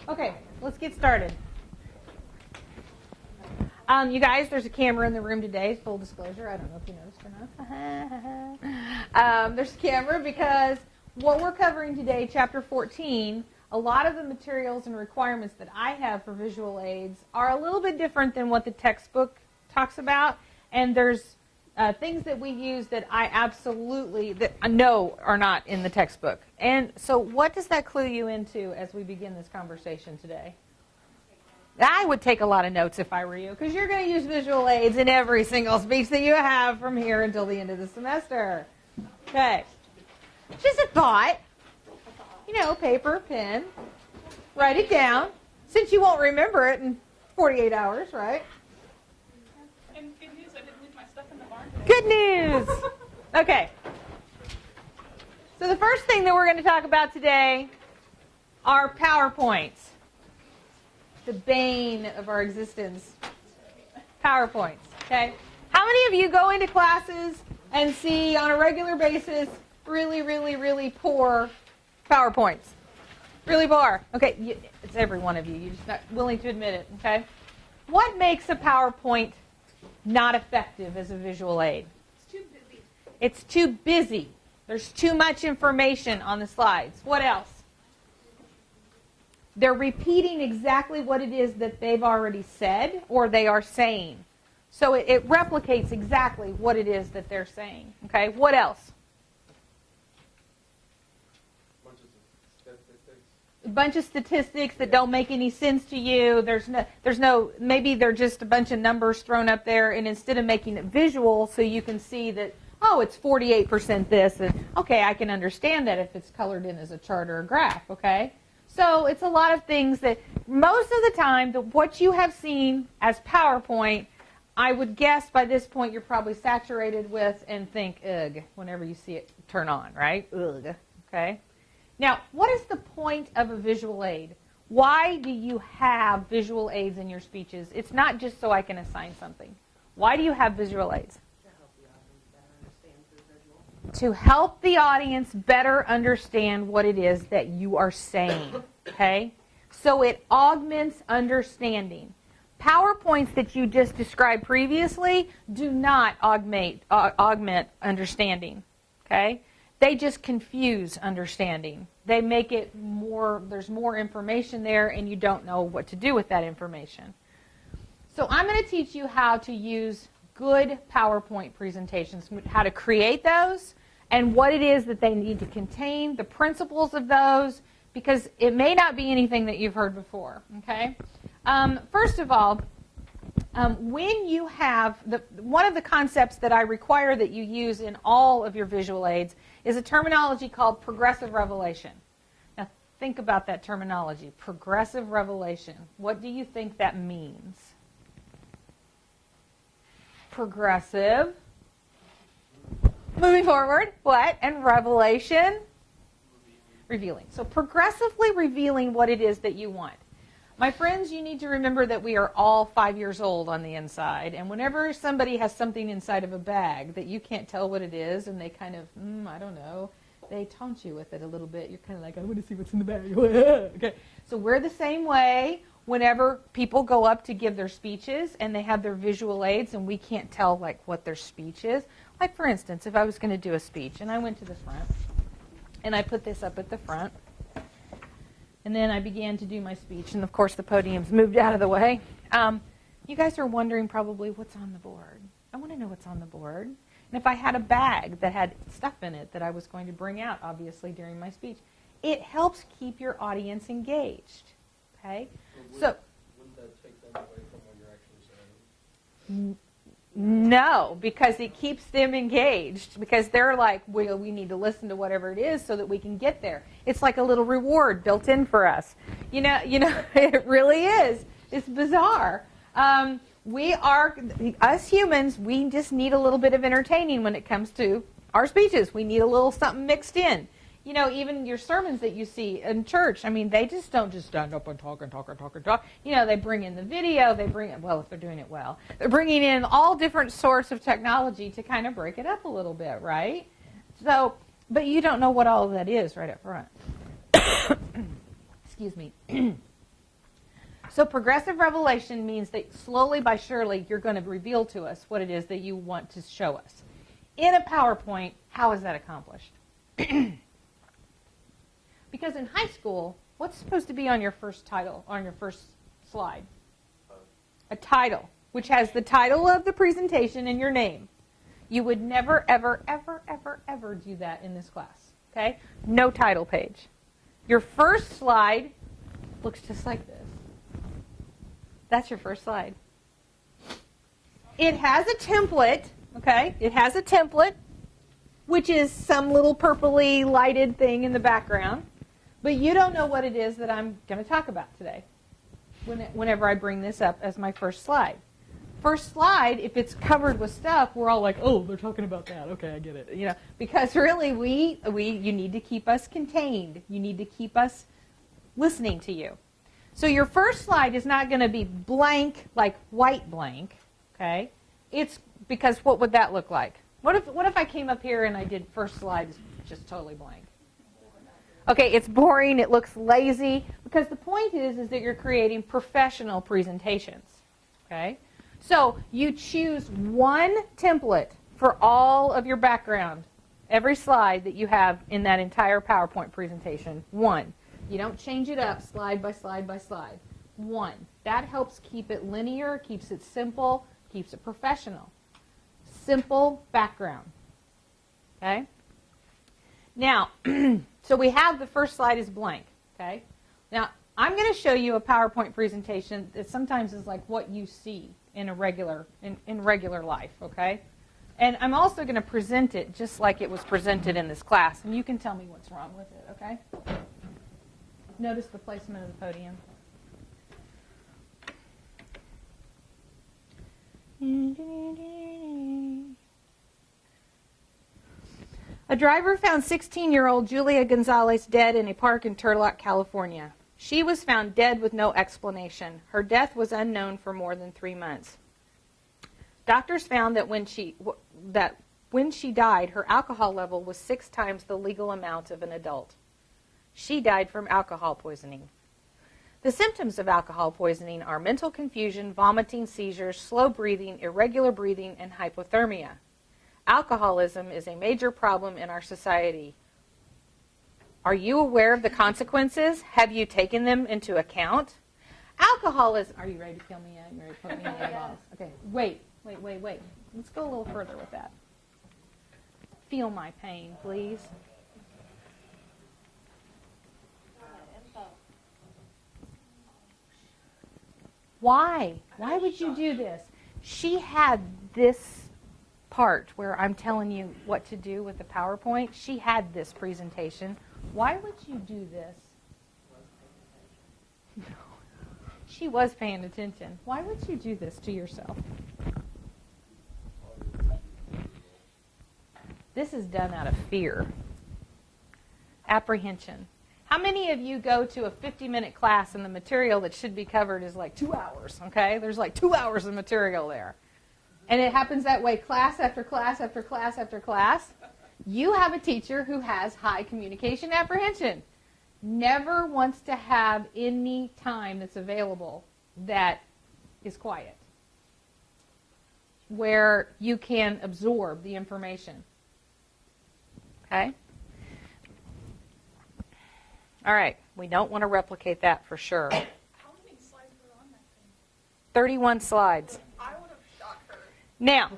Okay, let's get started. You guys, there's a camera in the room today, full disclosure. I don't know if you noticed or not. There's a camera because what we're covering today, Chapter 14, a lot of the materials and requirements that I have for visual aids are a little bit different than what the textbook talks about. And there's things that we use that I absolutely know are not in the textbook. And so what does that clue you into as we begin this conversation today? I would take a lot of notes if I were you, because you're going to use visual aids in every single speech that you have from here until the end of the semester. Okay. Just a thought. You know, paper, pen. Write it down, since you won't remember it in 48 hours, right? And good news, I didn't leave my stuff in the barn today. Good news. Okay. So the first thing that we're going to talk about today are PowerPoints. The bane of our existence. PowerPoints, okay? How many of you go into classes and see on a regular basis really, really, really poor PowerPoints? Really poor. Okay, it's every one of you. You're just not willing to admit it, okay? What makes a PowerPoint not effective as a visual aid? It's too busy. It's too busy. There's too much information on the slides. What else? They're repeating exactly what it is that they've already said or they are saying. So it replicates exactly what it is that they're saying. Okay, what else? A bunch of statistics that don't make any sense to you. There's no, maybe they're just a bunch of numbers thrown up there, and instead of making it visual so you can see that, oh, it's 48% this, and okay, I can understand that if it's colored in as a chart or a graph, okay? So it's a lot of things that most of the time, what you have seen as PowerPoint, I would guess by this point you're probably saturated with and think, ugh, whenever you see it turn on, right? Ugh, okay? Now, what is the point of a visual aid? Why do you have visual aids in your speeches? It's not just so I can assign something. Why do you have visual aids? To help the audience better understand what it is that you are saying, okay? So it augments understanding. PowerPoints that you just described previously do not augment understanding, okay? They just confuse understanding. They make it more, there's more information there and you don't know what to do with that information. So I'm going to teach you how to use good PowerPoint presentations, how to create those, and what it is that they need to contain, the principles of those, because it may not be anything that you've heard before, okay? First of all, when you have, one of the concepts that I require that you use in all of your visual aids is a terminology called progressive revelation. Now think about that terminology, progressive revelation. What do you think that means? Progressive. Moving forward, what? And revelation? Revealing. So progressively revealing what it is that you want. My friends, you need to remember that we are all 5 years old on the inside. And whenever somebody has something inside of a bag that you can't tell what it is, and they kind of, I don't know, they taunt you with it a little bit. You're kind of like, I want to see what's in the bag. Okay. So we're the same way whenever people go up to give their speeches and they have their visual aids and we can't tell like what their speech is. Like for instance, if I was going to do a speech and I went to the front and I put this up at the front and then I began to do my speech and of course the podium's moved out of the way. You guys are wondering probably what's on the board. I want to know what's on the board. And if I had a bag that had stuff in it that I was going to bring out obviously during my speech, it helps keep your audience engaged. Okay? So wouldn't that take them away from what you're actually saying? No, because it keeps them engaged. Because they're like, well, we need to listen to whatever it is so that we can get there. It's like a little reward built in for us. You know, it really is. It's bizarre. Us humans, we just need a little bit of entertaining when it comes to our speeches. We need a little something mixed in. You know, even your sermons that you see in church, I mean, they just don't just stand up and talk and talk and talk and talk. You know, they bring in the video, they bring in, well, if they're doing it well, they're bringing in all different sorts of technology to kind of break it up a little bit, right? So, but you don't know what all of that is right up front. Excuse me. So progressive revelation means that slowly by surely you're going to reveal to us what it is that you want to show us. In a PowerPoint, how is that accomplished? Because in high school, what's supposed to be on your first title, on your first slide? A title, which has the title of the presentation and your name. You would never, ever, ever, ever, ever do that in this class. Okay? No title page. Your first slide looks just like this. That's your first slide. It has a template, okay? It has a template, which is some little purpley lighted thing in the background. But you don't know what it is that I'm going to talk about today whenever I bring this up as my first slide. First slide, if it's covered with stuff, we're all like, oh, they're talking about that. Okay, I get it. You know, because really you need to keep us contained. You need to keep us listening to you. So your first slide is not going to be blank, like white blank, okay? It's because what would that look like? What if I came up here and I did first slide is just totally blank? Okay, it's boring, it looks lazy, because the point is that you're creating professional presentations, okay? So you choose one template for all of your background, every slide that you have in that entire PowerPoint presentation, one. You don't change it up slide by slide by slide. One. That helps keep it linear, keeps it simple, keeps it professional. Simple background. Okay? Now, so we have the first slide is blank. Okay? Now, I'm going to show you a PowerPoint presentation that sometimes is like what you see in regular life. Okay? And I'm also going to present it just like it was presented in this class, and you can tell me what's wrong with it. Okay? Notice the placement of the podium. A driver found 16-year-old Julia Gonzalez dead in a park in Turlock, California. She was found dead with no explanation. Her death was unknown for more than 3 months. Doctors found that when she died, her alcohol level was 6 times the legal amount of an adult. She died from alcohol poisoning. The symptoms of alcohol poisoning are mental confusion, vomiting, seizures, slow breathing, irregular breathing, and hypothermia. Alcoholism is a major problem in our society. Are you aware of the consequences? Have you taken them into account? Alcoholism. Are you ready to kill me yet? You ready to put me in the balls? Okay, wait. Let's go a little further with that. Feel my pain, please. Why? Why would you do this? She had this part where I'm telling you what to do with the PowerPoint. She had this presentation. Why would you do this? No. She was paying attention. Why would you do this to yourself? This is done out of fear. Apprehension. How many of you go to a 50-minute class and the material that should be covered is like 2 hours, okay? There's like 2 hours of material there. And it happens that way class after class after class after class. You have a teacher who has high communication apprehension. Never wants to have any time that's available that is quiet, where you can absorb the information. Okay? All right. We don't want to replicate that for sure. How many slides were on that thing? 31 slides. I would have shot her. Now,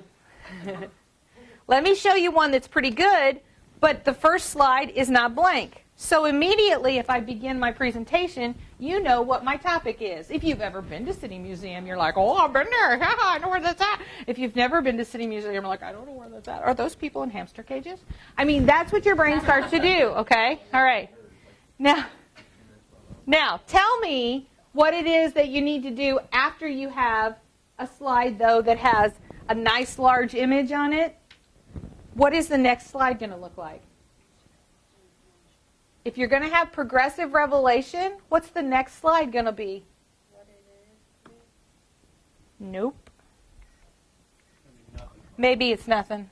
let me show you one that's pretty good, but the first slide is not blank. So immediately, if I begin my presentation, you know what my topic is. If you've ever been to City Museum, you're like, oh, I've been there. I know where that's at. If you've never been to City Museum, you're like, I don't know where that's at. Are those people in hamster cages? I mean, that's what your brain starts to do, okay? All right. Now, tell me what it is that you need to do after you have a slide, though, that has a nice large image on it. What is the next slide going to look like? If you're going to have progressive revelation, what's the next slide going to be? Nope. Maybe it's nothing.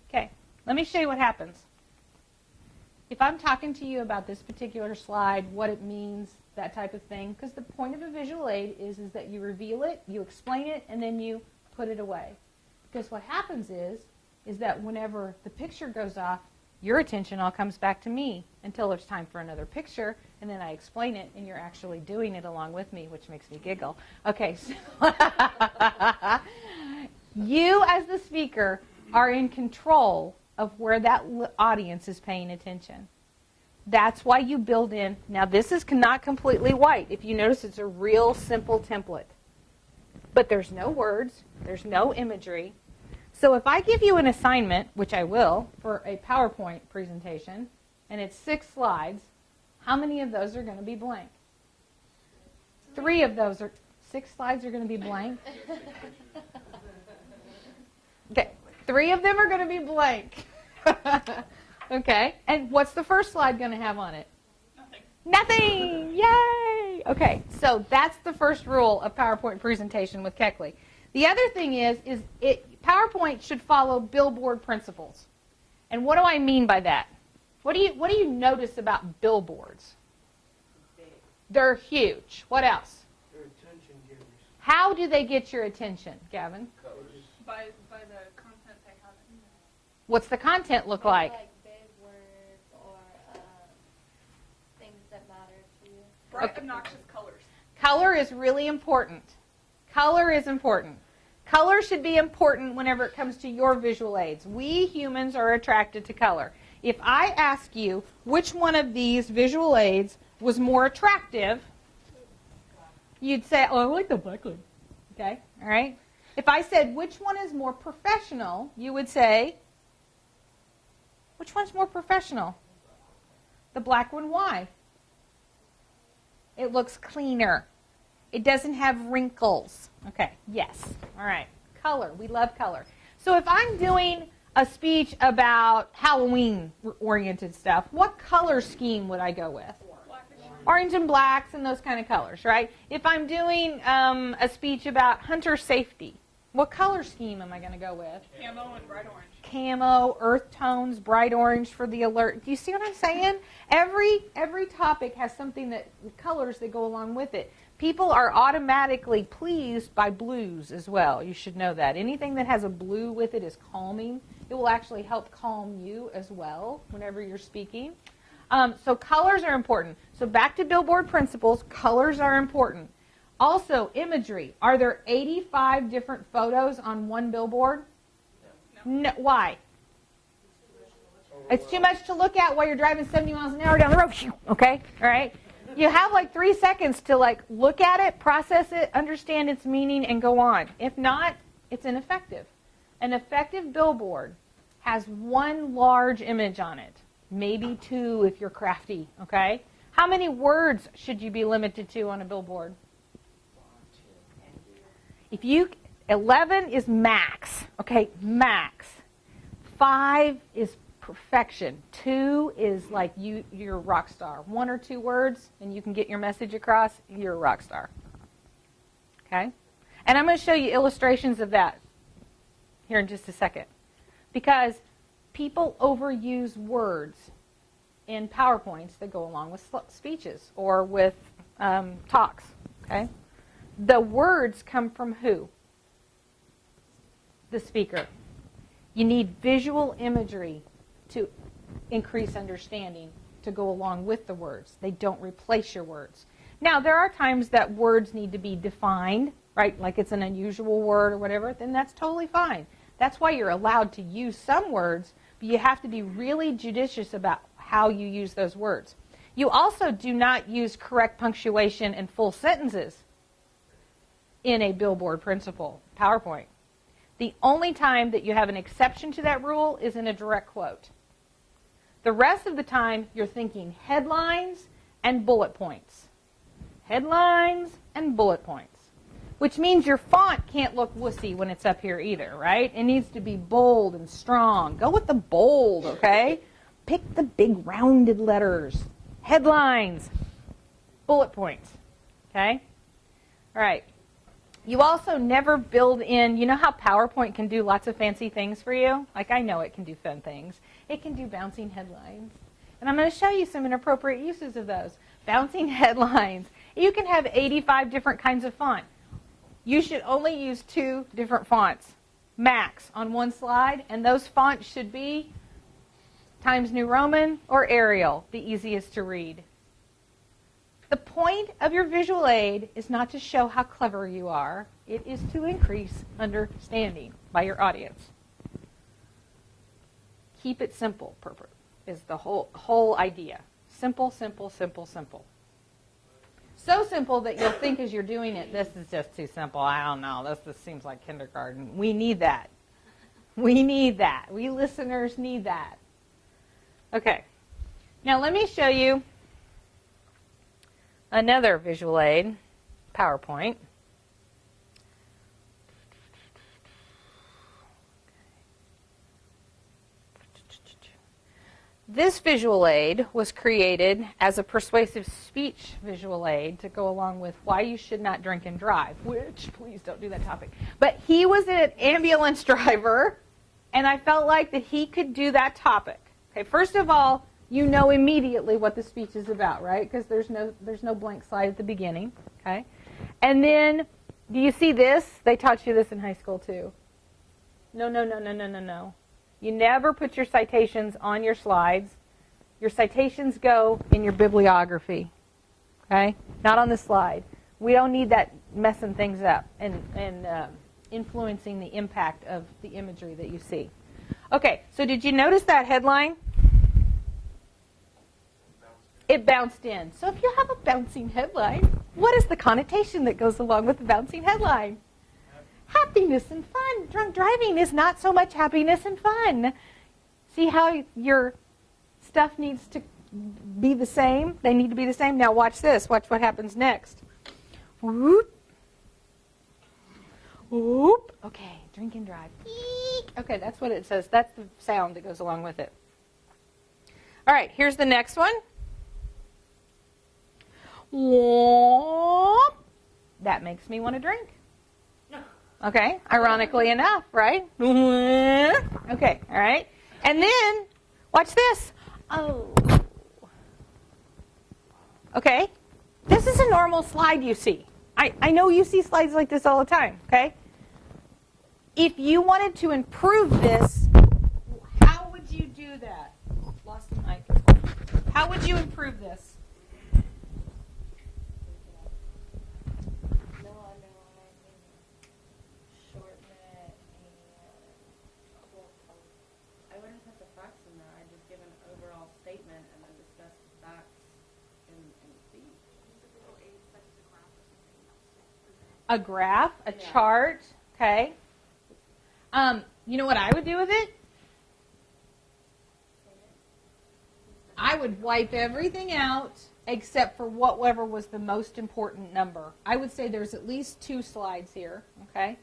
Okay, let me show you what happens. if I'm talking to you about this particular slide, what it means, that type of thing, because the point of a visual aid is that you reveal it, you explain it, and then you put it away. Because what happens is that whenever the picture goes off, your attention all comes back to me until there's time for another picture, and then I explain it, and you're actually doing it along with me, which makes me giggle. Okay, so you as the speaker are in control of where that audience is paying attention. That's why you build in. Now, this is not completely white. If you notice, it's a real simple template. But there's no words. There's no imagery. So if I give you an assignment, which I will, for a PowerPoint presentation, and it's 6 slides, how many of those are going to be blank? 3 of those are, 6 slides are going to be blank? Okay, 3 of them are going to be blank. Okay, and what's the first slide going to have on it? Nothing! Yay! Okay, so that's the first rule of PowerPoint presentation with Keckley. The other thing is PowerPoint should follow billboard principles. And what do I mean by that? What do you notice about billboards? They're huge. What else? They're attention getters. How do they get your attention, Gavin? Colors. By the content they have in there. What's the content look like? Like big words or things that matter to you. Bright, obnoxious colors. Color is really important. Color is important. Color should be important whenever it comes to your visual aids. We humans are attracted to color. If I ask you which one of these visual aids was more attractive, you'd say, oh, I like the black one. Okay, all right? If I said, which one is more professional, you would say, which one's more professional? The black one. Why? It looks cleaner. It doesn't have wrinkles. Okay, yes. All right. Color. We love color. So if I'm doing a speech about Halloween-oriented stuff, what color scheme would I go with? Orange and blacks and those kind of colors, right? If I'm doing a speech about hunter safety, what color scheme am I going to go with? Camo and bright orange. Camo, earth tones, bright orange for the alert. Do you see what I'm saying? Every topic has something that colors that go along with it. People are automatically pleased by blues as well. You should know that. Anything that has a blue with it is calming. It will actually help calm you as well whenever you're speaking. So colors are important. So back to billboard principles, colors are important. Also, imagery. Are there 85 different photos on one billboard? No. Why? It's too much to look at while you're driving 70 miles an hour down the road. Okay? All right? You have like 3 seconds to look at it, process it, understand its meaning, and go on. If not, it's ineffective. An effective billboard has 1 large image on it. Maybe 2 if you're crafty. Okay? How many words should you be limited to on a billboard? 11 is max, okay, max. 5 is perfection. 2 is like you're a rock star. 1 or 2 words and you can get your message across, you're a rock star. Okay? And I'm going to show you illustrations of that here in just a second. Because people overuse words in PowerPoints that go along with speeches or with talks, okay? The words come from who? The speaker. You need visual imagery to increase understanding to go along with the words. They don't replace your words. Now, there are times that words need to be defined, right? Like it's an unusual word or whatever, then that's totally fine. That's why you're allowed to use some words, but you have to be really judicious about how you use those words. You also do not use correct punctuation and full sentences in a billboard principle, PowerPoint. The only time that you have an exception to that rule is in a direct quote. The rest of the time, you're thinking headlines and bullet points. Headlines and bullet points. Which means your font can't look wussy when it's up here either, right? It needs to be bold and strong. Go with the bold, okay? Pick the big rounded letters. Headlines. Bullet points. Okay? All right. You also never build in, you know how PowerPoint can do lots of fancy things for you? Like I know it can do fun things. It can do bouncing headlines. And I'm going to show you some inappropriate uses of those. Bouncing headlines. You can have 85 different kinds of font. You should only use 2 different fonts, max, on one slide, and those fonts should be Times New Roman or Arial, the easiest to read. The point of your visual aid is not to show how clever you are. It is to increase understanding by your audience. Keep it simple, is the whole idea. Simple, simple, simple, simple. So simple that you'll think as you're doing it, this is just too simple. I don't know. This seems like kindergarten. We need that. We need that. We listeners need that. Okay. Now let me show you another visual aid, PowerPoint. This visual aid was created as a persuasive speech visual aid to go along with why you should not drink and drive, which, please don't do that topic. But he was an ambulance driver, and I felt like that he could do that topic. Okay, first of all, you know immediately what the speech is about, right? Because there's no blank slide at the beginning, okay? And then, do you see this? They taught you this in high school, too. No. You never put your citations on your slides. Your citations go in your bibliography, okay? Not on the slide. We don't need that messing things up and influencing the impact of the imagery that you see. Okay, so did you notice that headline? It bounced in. So if you have a bouncing headline, what is the connotation that goes along with the bouncing headline? Happiness and fun. Drunk driving is not so much happiness and fun. See how your stuff needs to be the same? They need to be the same. Now watch this. Watch what happens next. Whoop. Whoop. Okay, drink and drive. Eek. Okay, that's what it says. That's the sound that goes along with it. All right, here's the next one. Whoop. That makes me want to drink. Okay, ironically enough, right? Okay, all right. And then, watch this. Oh. Okay, this is a normal slide you see. I know you see slides like this all the time, okay? If you wanted to improve this, how would you do that? Lost the mic. How would you improve this? A graph, a chart, okay. You know what I would do with it? I would wipe everything out except for whatever was the most important number. I would say there's at least 2 slides here, okay?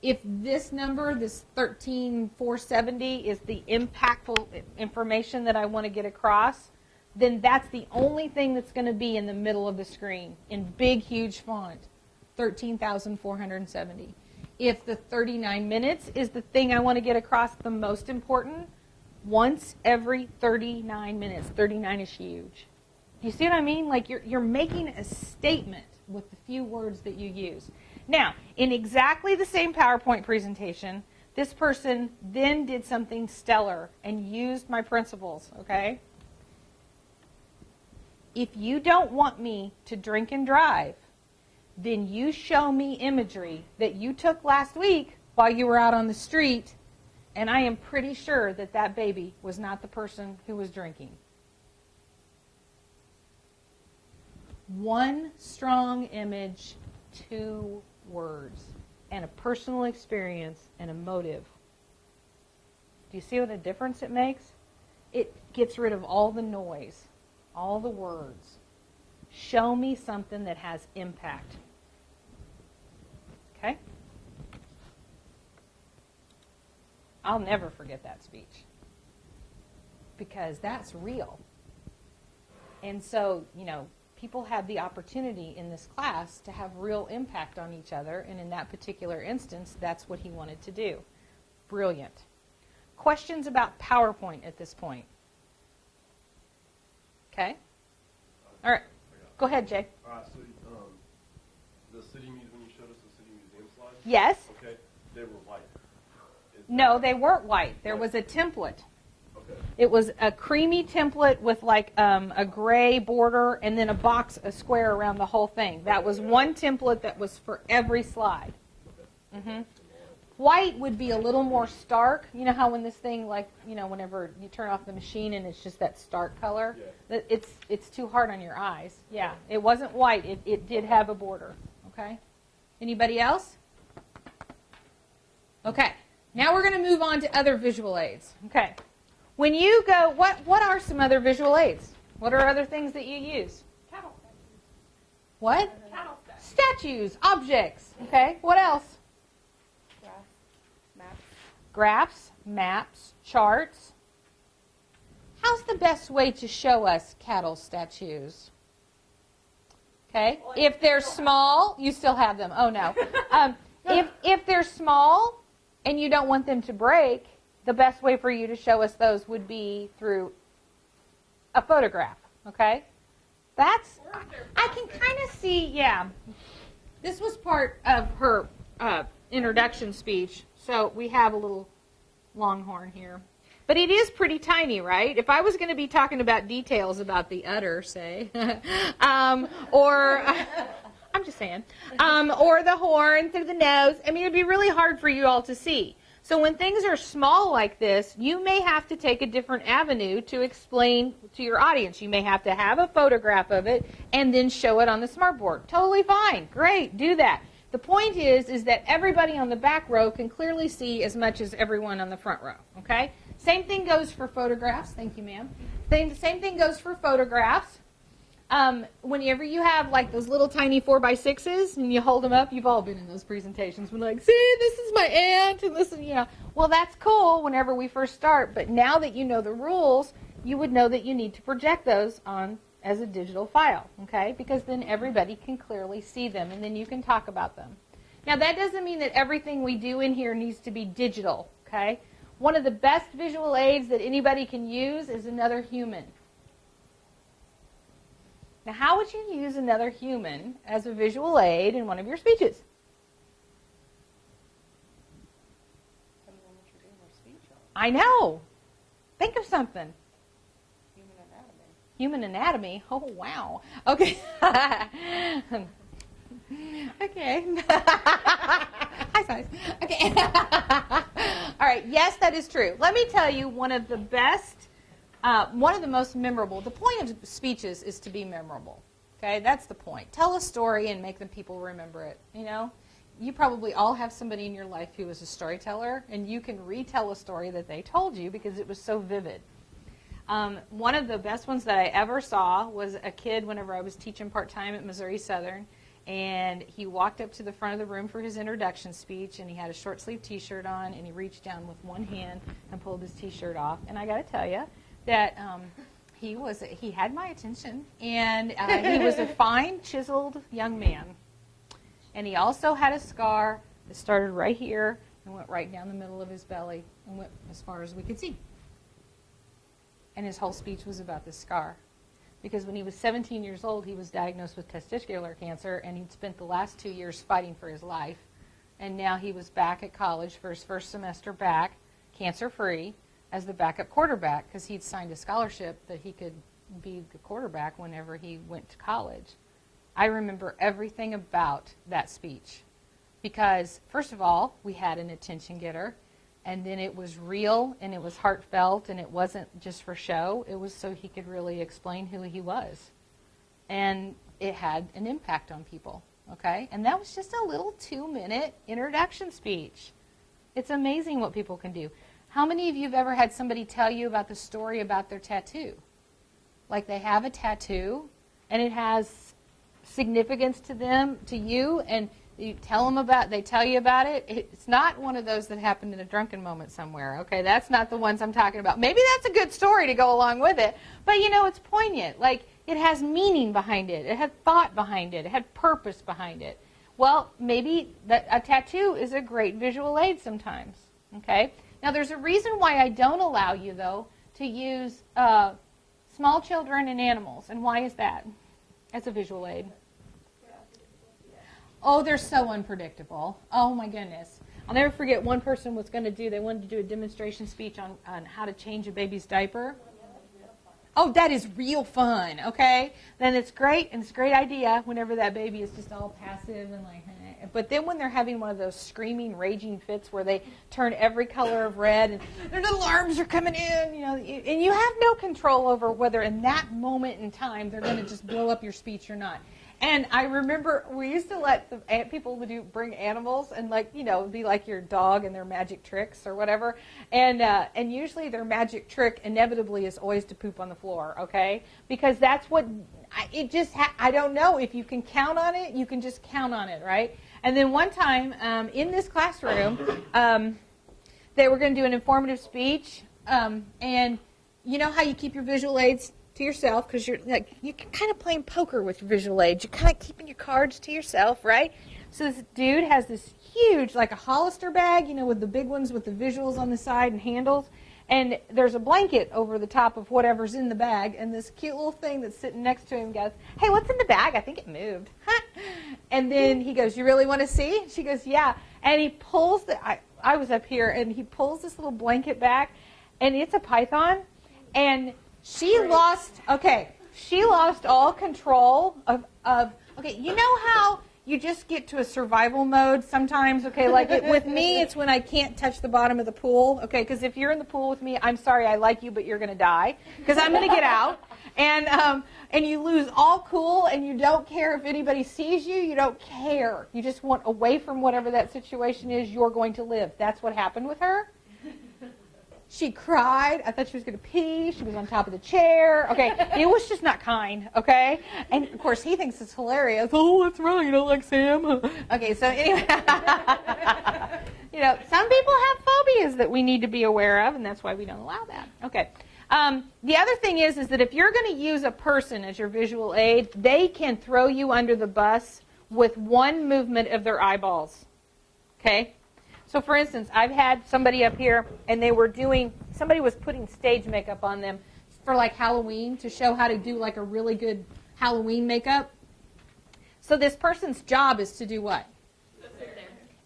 If this number, this 13,470, is the impactful information that I want to get across, then that's the only thing that's going to be in the middle of the screen in big, huge font. 13,470. If the 39 minutes is the thing I want to get across the most important, once every 39 minutes. 39 is huge. You see what I mean? Like you're making a statement with the few words that you use. Now, in exactly the same PowerPoint presentation, this person then did something stellar and used my principles, okay? If you don't want me to drink and drive, then you show me imagery that you took last week while you were out on the street, and I am pretty sure that that baby was not the person who was drinking. One strong image, 2 words, and a personal experience and a motive. Do you see what a difference it makes? It gets rid of all the noise, all the words. Show me something that has impact. Okay? I'll never forget that speech because that's real. And so, people have the opportunity in this class to have real impact on each other, and in that particular instance, that's what he wanted to do. Brilliant. Questions about PowerPoint at this point? Okay? All right. Go ahead, Jay. All right, so the city when you showed us the city museum slides, Yes? okay, they were white. No, they weren't white. There was a template. Okay. It was a creamy template with like a gray border and then a square around the whole thing. That was one template that was for every slide. Mm-hmm. White would be a little more stark. You know how when this thing, like, whenever you turn off the machine and it's just that stark color? Yeah. It's too hard on your eyes. Yeah, it wasn't white. It did have a border. Okay? Anybody else? Okay. Now we're going to move on to other visual aids. Okay. When you go, what are some other visual aids? What are other things that you use? Cattle statues. What? Cattle statues. Statues, objects. Okay. What else? Maps. Graphs, maps, charts. How's the best way to show us cattle statues? Okay. If they're small, you still have them. Oh no. If they're small and you don't want them to break, the best way for you to show us those would be through a photograph. Okay. That's, I can kind of see, yeah. This was part of her introduction speech. So we have a little longhorn here. But it is pretty tiny, right? If I was going to be talking about details about the udder, say, or I'm just saying, or the horn through the nose, I mean, it'd be really hard for you all to see. So when things are small like this, you may have to take a different avenue to explain to your audience. You may have to have a photograph of it and then show it on the smartboard. Totally fine. Great. Do that. The point is that everybody on the back row can clearly see as much as everyone on the front row, okay? Same thing goes for photographs. Thank you, ma'am. Same thing goes for photographs. Whenever you have like those little tiny 4x6s and you hold them up, you've all been in those presentations. We're like, see, this is my aunt, and this is, Well, that's cool whenever we first start, but now that you know the rules, you would know that you need to project those on as a digital file, okay? Because then everybody can clearly see them, and then you can talk about them. Now, that doesn't mean that everything we do in here needs to be digital, okay? One of the best visual aids that anybody can use is another human. Now, how would you use another human as a visual aid in one of your speeches? I know. Think of something. Human anatomy. Oh, wow. Okay. Okay. High size. Okay. All right. Yes, that is true. Let me tell you one of the most memorable. The point of speeches is to be memorable. Okay, that's the point. Tell a story and make the people remember it. You probably all have somebody in your life who is a storyteller, and you can retell a story that they told you because it was so vivid. One of the best ones that I ever saw was a kid whenever I was teaching part-time at Missouri Southern, and he walked up to the front of the room for his introduction speech, and he had a short-sleeved T-shirt on, and he reached down with one hand and pulled his T-shirt off. And I got to tell you that he had my attention, and he was a fine, chiseled young man. And he also had a scar that started right here and went right down the middle of his belly and went as far as we could see. And his whole speech was about this scar. Because when he was 17 years old, he was diagnosed with testicular cancer, and he'd spent the last 2 years fighting for his life. And now he was back at college for his first semester back, cancer-free, as the backup quarterback, because he'd signed a scholarship that he could be the quarterback whenever he went to college. I remember everything about that speech. Because, first of all, we had an attention getter. And then it was real, and it was heartfelt, and it wasn't just for show. It was so he could really explain who he was. And it had an impact on people, okay? And that was just a little 2-minute introduction speech. It's amazing what people can do. How many of you have ever had somebody tell you about the story about their tattoo? Like they have a tattoo, and it has significance to them, to you, and they tell you about it. It's not one of those that happened in a drunken moment somewhere, okay? That's not the ones I'm talking about. Maybe that's a good story to go along with it, but it's poignant. Like, it has meaning behind it. It had thought behind it. It had purpose behind it. Well, maybe a tattoo is a great visual aid sometimes, okay? Now, there's a reason why I don't allow you, though, to use Small children and animals. And why is that? As a visual aid. Oh, they're so unpredictable. Oh, my goodness. I'll never forget one person was going to do, they wanted to do a demonstration speech on how to change a baby's diaper. Oh, that is real fun, okay? Then it's great, and it's a great idea whenever that baby is just all passive and like, eh. But then when they're having one of those screaming, raging fits where they turn every color of red and their little arms are coming in, you know, and you have no control over whether in that moment in time they're going to just blow up your speech or not. And I remember we used to let the people bring animals and, like, you know, be like your dog and their magic tricks or whatever. And usually their magic trick inevitably is always to poop on the floor, okay? Because that's what I don't know if you can count on it. You can just count on it, right? And then one time in this classroom, they were going to do an informative speech, and you know how you keep your visual aids to yourself, because you're kind of playing poker with your visual aids. You're kind of keeping your cards to yourself, right? So this dude has this huge, like a Hollister bag, you know, with the big ones with the visuals on the side and handles, and there's a blanket over the top of whatever's in the bag, and this cute little thing that's sitting next to him goes, "Hey, what's in the bag? I think it moved." And then he goes, "You really want to see?" She goes, "Yeah." And he pulls I was up here, and he pulls this little blanket back, and it's a python, and she lost all control of okay, you know how you just get to a survival mode sometimes, okay, like with me, it's when I can't touch the bottom of the pool, okay, because if you're in the pool with me, I'm sorry, I like you, but you're going to die, because I'm going to get out, and you lose all cool, and you don't care if anybody sees you, you don't care, you just want away from whatever that situation is, you're going to live. That's what happened with her. She cried. I thought she was going to pee. She was on top of the chair. Okay, it was just not kind, okay? And, of course, he thinks it's hilarious. "Oh, what's wrong? You don't like Sam?" Okay, so anyway, you know, some people have phobias that we need to be aware of, and that's why we don't allow that. Okay. The other thing is that if you're going to use a person as your visual aid, they can throw you under the bus with one movement of their eyeballs, okay? So, for instance, I've had somebody up here, and somebody was putting stage makeup on them for, like, Halloween to show how to do, like, a really good Halloween makeup. So this person's job is to do what? Sit there.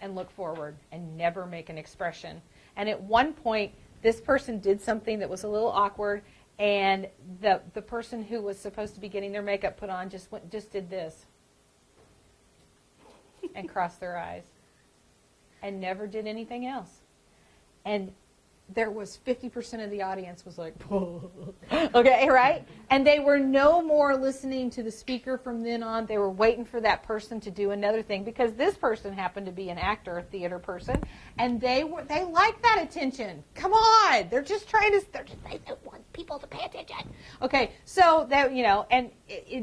And look forward and never make an expression. And at one point, this person did something that was a little awkward, and the person who was supposed to be getting their makeup put on just did this and crossed their eyes. And never did anything else. And there was 50% of the audience was like, "Whoa." Okay, right? And they were no more listening to the speaker from then on. They were waiting for that person to do another thing, because this person happened to be an actor, a theater person, and they like that attention. Come on, they just want people to pay attention. Okay, so that, you know, and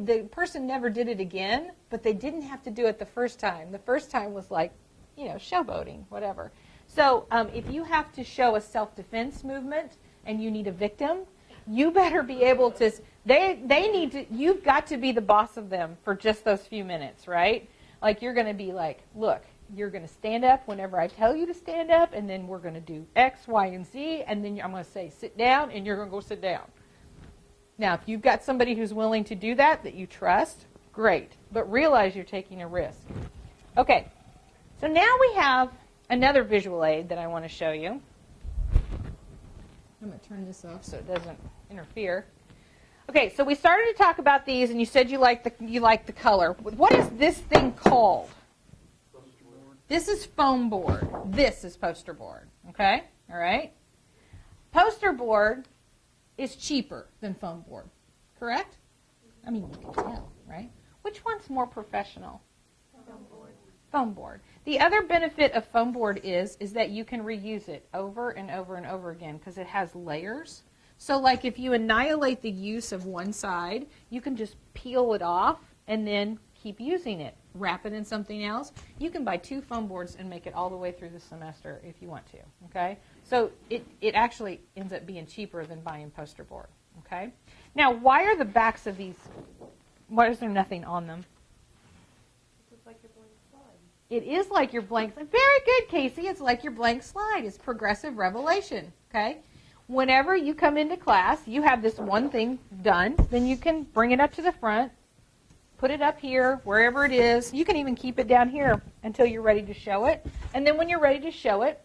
the person never did it again, but they didn't have to do it the first time. The first time was like, you know, showboating, whatever. So if you have to show a self-defense movement and you need a victim, you better be able to, you've got to be the boss of them for just those few minutes, right? Like, you're going to be like, "Look, you're going to stand up whenever I tell you to stand up, and then we're going to do X, Y, and Z, and then I'm going to say sit down, and you're going to go sit down." Now, if you've got somebody who's willing to do that you trust, great. But realize you're taking a risk. Okay. So now we have another visual aid that I want to show you. I'm going to turn this off so it doesn't interfere. Okay, so we started to talk about these, and you said you like the color. What is this thing called? Poster board. This is foam board. This is poster board. Okay? All right? Poster board is cheaper than foam board. Correct? I mean, you can tell, right? Which one's more professional? Foam board. The other benefit of foam board is that you can reuse it over and over and over again because it has layers. So, like, if you annihilate the use of one side, you can just peel it off and then keep using it. Wrap it in something else. You can buy 2 foam boards and make it all the way through the semester if you want to. Okay? So it actually ends up being cheaper than buying poster board. Okay? Now, why are the backs of these? Why is there nothing on them? It is like your blank slide. Very good, Casey. It's like your blank slide. It's progressive revelation. Okay? whenever you come into class, you have this one thing done, then you can bring it up to the front, put it up here, wherever it is. You can even keep it down here until you're ready to show it. And then when you're ready to show it,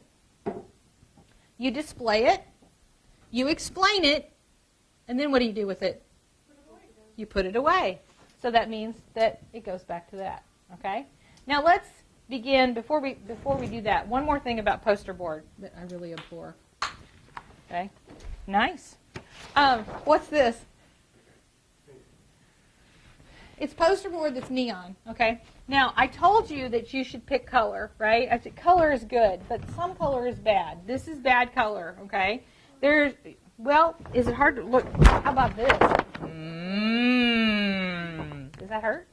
you display it, you explain it, and then what do you do with it? You put it away. So that means that it goes back to that. Okay? Now let's begin, before we do that, one more thing about poster board that I really abhor. Okay? Nice. What's this? It's poster board that's neon, okay? Now, I told you that you should pick color, right? I said color is good, but some color is bad. This is bad color, okay? Well, is it hard to look? How about this? Does that hurt?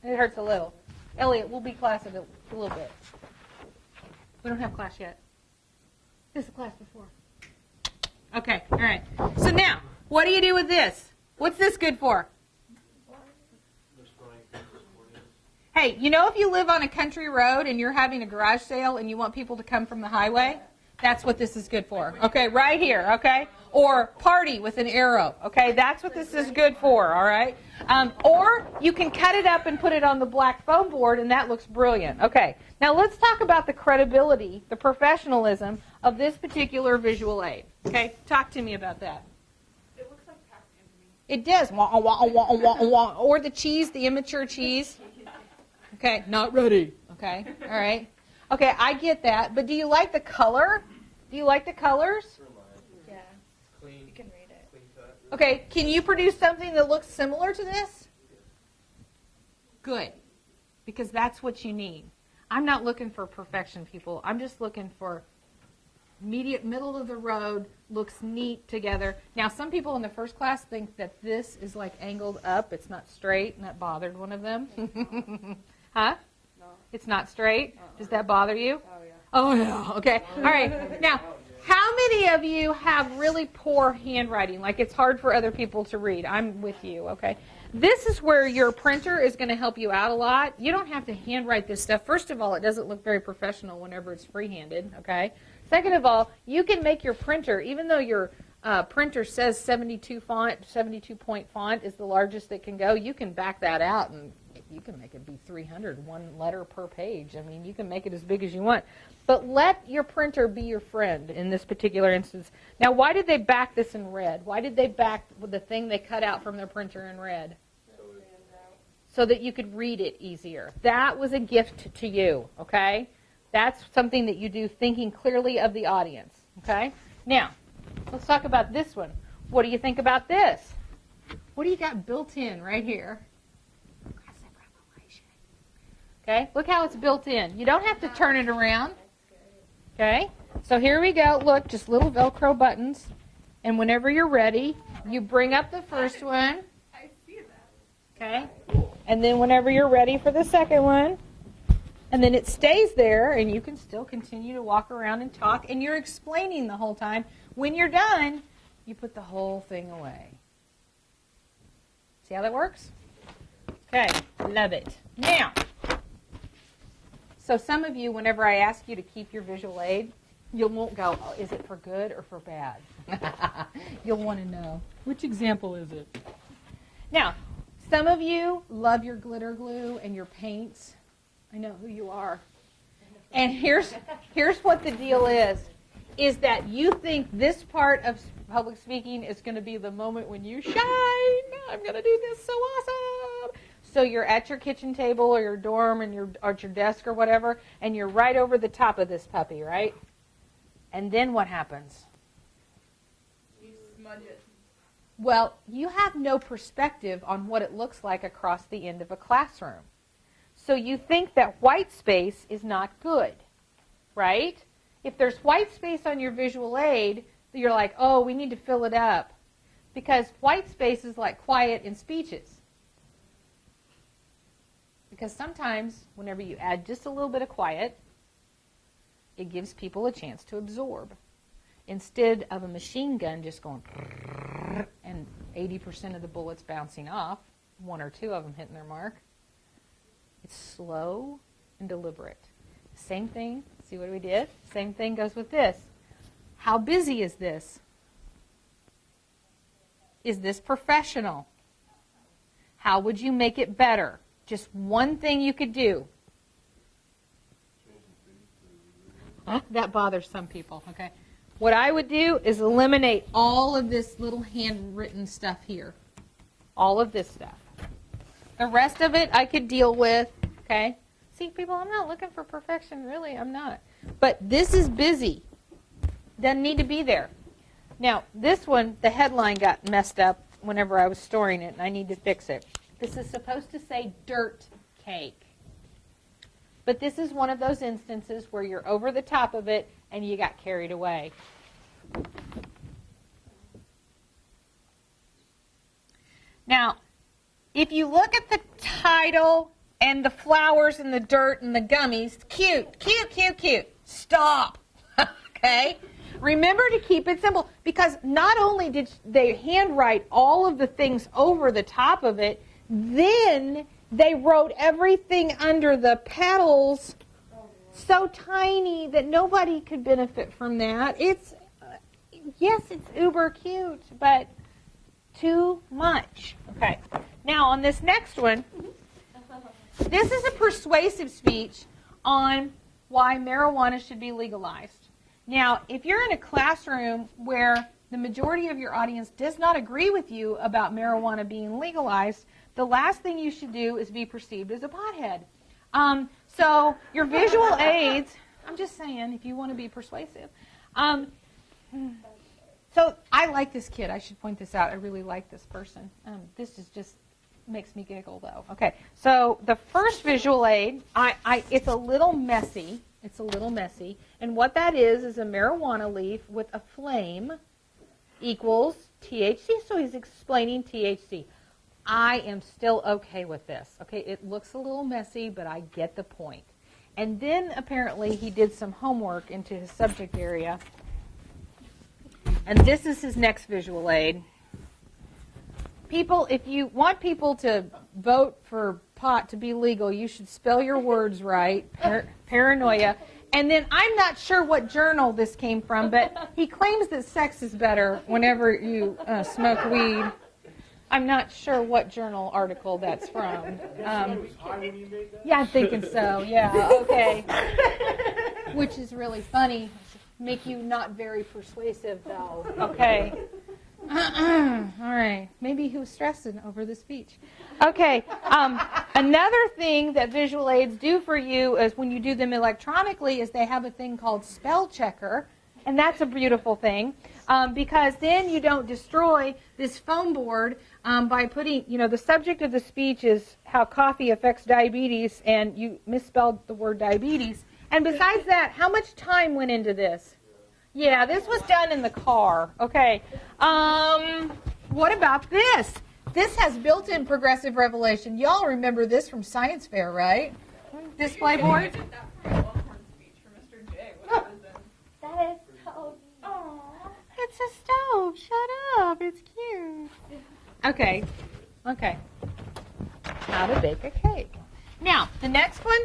It hurts a little. Elliot, we'll be class in a little bit. We don't have class yet. This is class before. Okay, all right. So now, what do you do with this? What's this good for? Hey, you know if you live on a country road and you're having a garage sale and you want people to come from the highway, that's what this is good for. Okay, right here, okay? Or party with an arrow, okay? That's what this is good for, all right? Or you can cut it up and put it on the black foam board and that looks brilliant. Okay, now let's talk about the credibility, the professionalism of this particular visual aid. Okay, talk to me about that. It looks like Pac-Man to me. It does. Wah, wah, wah, wah, wah. Or the cheese, the immature cheese. Okay, not ready. Okay, all right. Okay, I get that. But do you like the color? Do you like the colors? Yeah, Clean, you can read it. clean cut. Okay, can you produce something that looks similar to this? Good, because that's what you need. I'm not looking for perfection, people. I'm just looking for middle of the road, looks neat together. Now, some people in the first class think that this is like angled up. It's not straight, and that bothered one of them. Huh? No. It's not straight? Does that bother you? Oh, yeah. Oh, yeah. Okay. All right. Now, how many of you have really poor handwriting? Like it's hard for other people to read. I'm with you, okay? This is where your printer is going to help you out a lot. You don't have to handwrite this stuff. First of all, it doesn't look very professional whenever it's free-handed, okay? Second of all, you can make your printer, even though your printer says 72-point font is the largest it can go, you can back that out and you can make it be 300, one letter per page. I mean, you can make it as big as you want. But let your printer be your friend in this particular instance. Now, why did they back this in red? Why did they back the thing they cut out from their printer in red? So that you could read it easier. That was a gift to you, okay? That's something that you do thinking clearly of the audience, okay? Now, let's talk about this one. What do you think about this? What do you got built in right here? Okay, look how it's built in. You don't have to turn it around. Okay, so here we go. Look, just little Velcro buttons. And whenever you're ready, you bring up the first one. I see that. Okay, and then whenever you're ready for the second one, and then it stays there, and you can still continue to walk around and talk, and you're explaining the whole time. When you're done, you put the whole thing away. See how that works? Okay, love it. Now, so some of you, whenever I ask you to keep your visual aid, you won't go, oh, is it for good or for bad? You'll want to know. Which example is it? Now, some of you love your glitter glue and your paints. I know who you are. And here's what the deal is that you think this part of public speaking is going to be the moment when you shine. I'm going to do this so awesome. So you're at your kitchen table or your dorm and you're at your desk or whatever, and you're right over the top of this puppy, right? And then what happens? You smudge it. Well, you have no perspective on what it looks like across the end of a classroom. So you think that white space is not good, right? If there's white space on your visual aid, you're like, oh, we need to fill it up. Because white space is like quiet in speeches. Because sometimes, whenever you add just a little bit of quiet, it gives people a chance to absorb. Instead of a machine gun just going and 80% of the bullets bouncing off, one or two of them hitting their mark, it's slow and deliberate. Same thing, see what we did? Same thing goes with this. How busy is this? Is this professional? How would you make it better? Just one thing you could do. That bothers some people, okay? What I would do is eliminate all of this little handwritten stuff here. All of this stuff. The rest of it I could deal with, okay? See, people, I'm not looking for perfection, really, I'm not. But this is busy. Doesn't need to be there. Now, this one, the headline got messed up whenever I was storing it, and I need to fix it. This is supposed to say dirt cake. But this is one of those instances where you're over the top of it and you got carried away. Now, if you look at the title and the flowers and the dirt and the gummies, cute, cute, cute, cute. Stop. Okay? Remember to keep it simple, because not only did they handwrite all of the things over the top of it, then they wrote everything under the petals so tiny that nobody could benefit from that. It's, yes, it's uber cute, but too much. Okay. Now, on this next one, this is a persuasive speech on why marijuana should be legalized. Now, if you're in a classroom where the majority of your audience does not agree with you about marijuana being legalized, the last thing you should do is be perceived as a pothead. So your visual aids, I'm just saying, if you want to be persuasive. So I like this kid. I should point this out. I really like this person. This is just makes me giggle, though. Okay, so the first visual aid, it's a little messy. It's a little messy. And what that is a marijuana leaf with a flame equals THC. So he's explaining THC. I am still okay with this. Okay, it looks a little messy, but I get the point. And then apparently he did some homework into his subject area. And this is his next visual aid. People, if you want people to vote for pot to be legal, you should spell your words right. Paranoia. And then I'm not sure what journal this came from, but he claims that sex is better whenever you smoke weed. I'm not sure what journal article that's from. Yeah, I'm thinking so. Yeah, okay. Which is really funny. Make you not very persuasive, though. Okay. All right. Maybe he was stressing over the speech. Okay. Another thing that visual aids do for you is when you do them electronically is they have a thing called spell checker. And that's a beautiful thing because then you don't destroy this foam board by putting, the subject of the speech is how coffee affects diabetes, and you misspelled the word diabetes. And besides that, how much time went into this? Yeah, this was done in the car. Okay. What about this? This has built-in progressive revelation. Y'all remember this from science fair, right? Display board? That Longhorn speech for Mr. J when I was in. That is so neat. It's a stove. Shut up. It's cute. Okay. Okay. How to bake a cake. Now, the next one.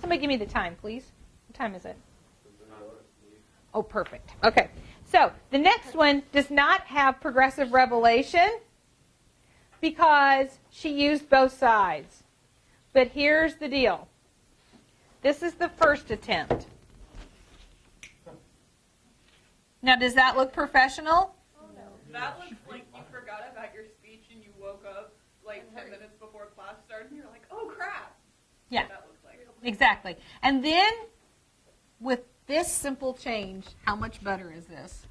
Somebody give me the time, please. What time is it? Oh, perfect. Okay. So, the next one does not have progressive revelation because she used both sides. But here's the deal. This is the first attempt. Now, does that look professional? That looks like you forgot about your speech and you woke up like 10 minutes before class started and you're like, oh crap. Yeah, That looks like. exactly. And then, with this simple change, how much better is this?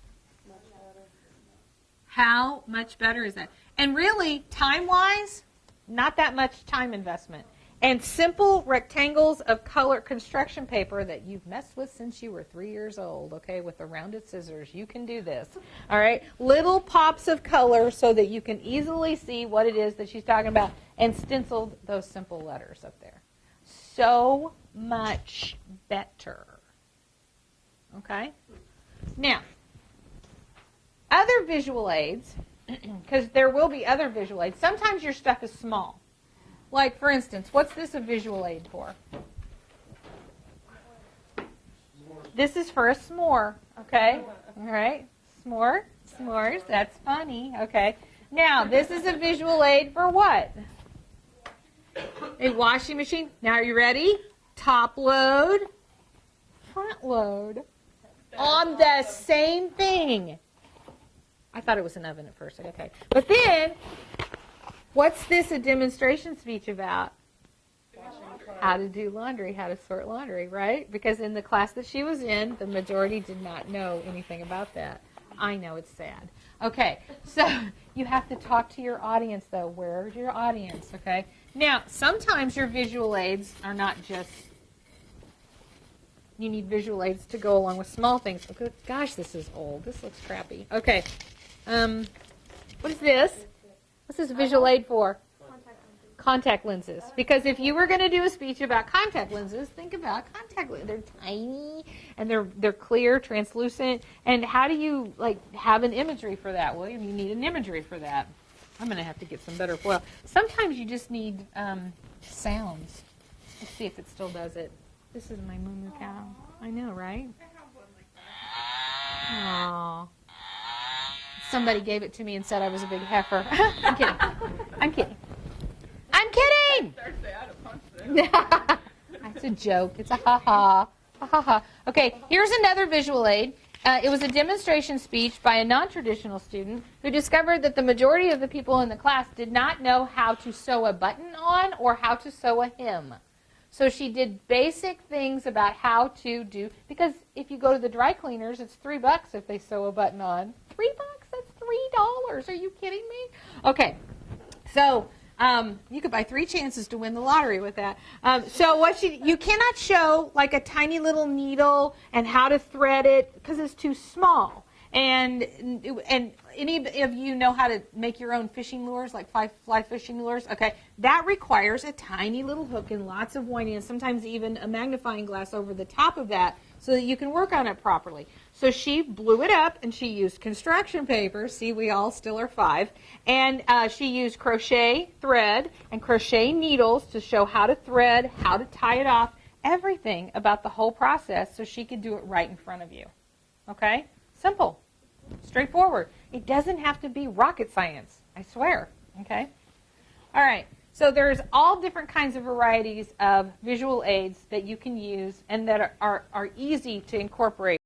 How much better is that? And really, time-wise, not that much time investment. And simple rectangles of color construction paper that you've messed with since you were 3 years old, okay, with the rounded scissors. You can do this, all right? Little pops of color so that you can easily see what it is that she's talking about, and stenciled those simple letters up there. So much better, okay? Now, other visual aids, because there will be other visual aids. Sometimes your stuff is small. Like, for instance, what's this a visual aid for? This is for a s'more, okay? All right, s'mores, that's funny, okay? Now, this is a visual aid for what? A washing machine. Now, are you ready? Top load, front load on the same thing. I thought it was an oven at first. Okay. But then, what's this a demonstration speech about? How to do laundry, how to sort laundry, right? Because in the class that she was in, the majority did not know anything about that. I know, it's sad. Okay, so you have to talk to your audience, though. Where's your audience, okay? Now, sometimes your visual aids are not just, you need visual aids to go along with small things. Oh, gosh, this is old. This looks crappy. Okay, what is this? What's this visual aid for? Contact lenses. Because if you were going to do a speech about contact lenses, think about contact lenses. They're tiny and they're clear, translucent. And how do you have an imagery for that? Well, you need an imagery for that. I'm going to have to get some better foil. Sometimes you just need sounds. Let's see if it still does it. This is my moo cow. I know, right? I have one like that. Aww. Somebody gave it to me and said I was a big heifer. I'm kidding. I'm kidding. I'm kidding! Start to say, I had to punch this. That's a joke. It's a ha-ha. Ha-ha-ha. Okay, here's another visual aid. It was a demonstration speech by a non-traditional student who discovered that the majority of the people in the class did not know how to sew a button on or how to sew a hem. So she did basic things about how to do, because if you go to the dry cleaners, it's $3 if they sew a button on. $3? That's $3. Are you kidding me? Okay, so you could buy 3 chances to win the lottery with that. So you cannot show like a tiny little needle and how to thread it because it's too small. And any of you know how to make your own fishing lures, like fly fishing lures? Okay, that requires a tiny little hook and lots of winding, and sometimes even a magnifying glass over the top of that so that you can work on it properly. So she blew it up, and she used construction paper. See, we all still are 5. And she used crochet thread and crochet needles to show how to thread, how to tie it off, everything about the whole process so she could do it right in front of you. Okay? Simple. Straightforward. It doesn't have to be rocket science, I swear. Okay? All right. So there's all different kinds of varieties of visual aids that you can use and that are easy to incorporate.